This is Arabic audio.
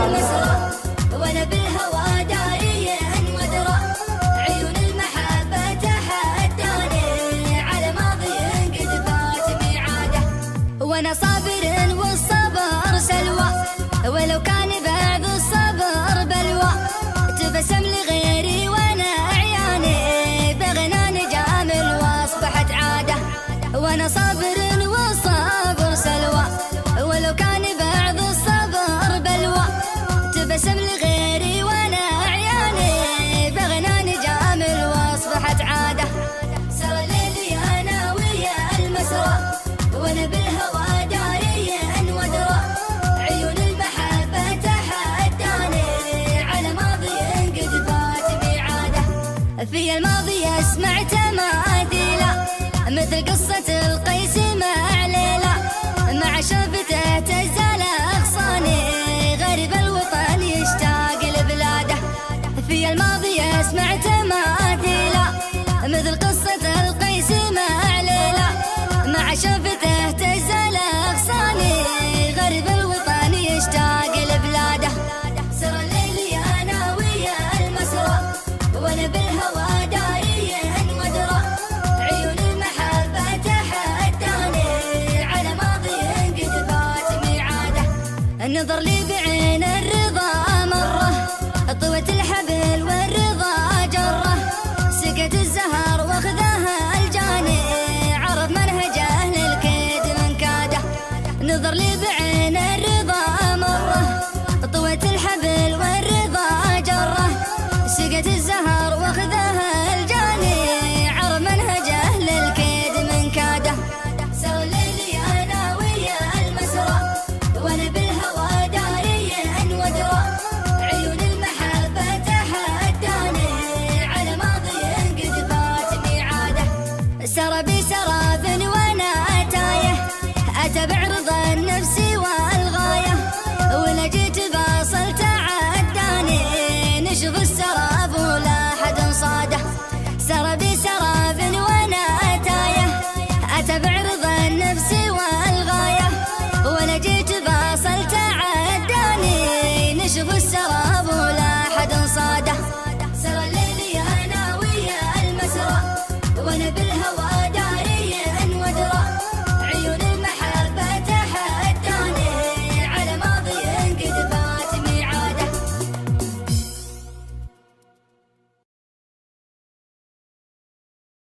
المسرى وانا بالهوى داري ودرى عيون المحبة تحداني على ماضي قد فات ميعاده وانا صابر والصبر سلوى ولو كان بعد الصبر بلوى تبسم لغيري وانا عياني بغنى نجامل واصبحت عاده وانا صابر والصبر سلوى ولو كان بعد الصبر بلوى تبسم لغيري وانا عياني بغنى نجامل واصبحت عاده سرى الليل انا ويا المسرى وانا بالهوى داري ودرى عيون المحبة تحداني على ماضي قد فات ميعاده في الماضي اسمع تماثيله مثل قصة القيس مع ليلى مع شوفته تزال اغصاني غريب الوطن يشتاق لبلاده في الماضي اسمع تماثيله مثل قصة القيس مع ليلى مع شوفته تزال اغصاني غريب الوطن يشتاق لبلاده سرى الليل انا ويا المسرى وانا بالهوى داري ودرى عيون المحبة تحداني على ماضي قد فات ميعاده النظر لي بعين الرضا مره طوت الحبل والرضا جره سقت الزهر واخذها الجاني عرض منهجه للكيد من كاده نظر لي بعين الرضا مره طوت الحبل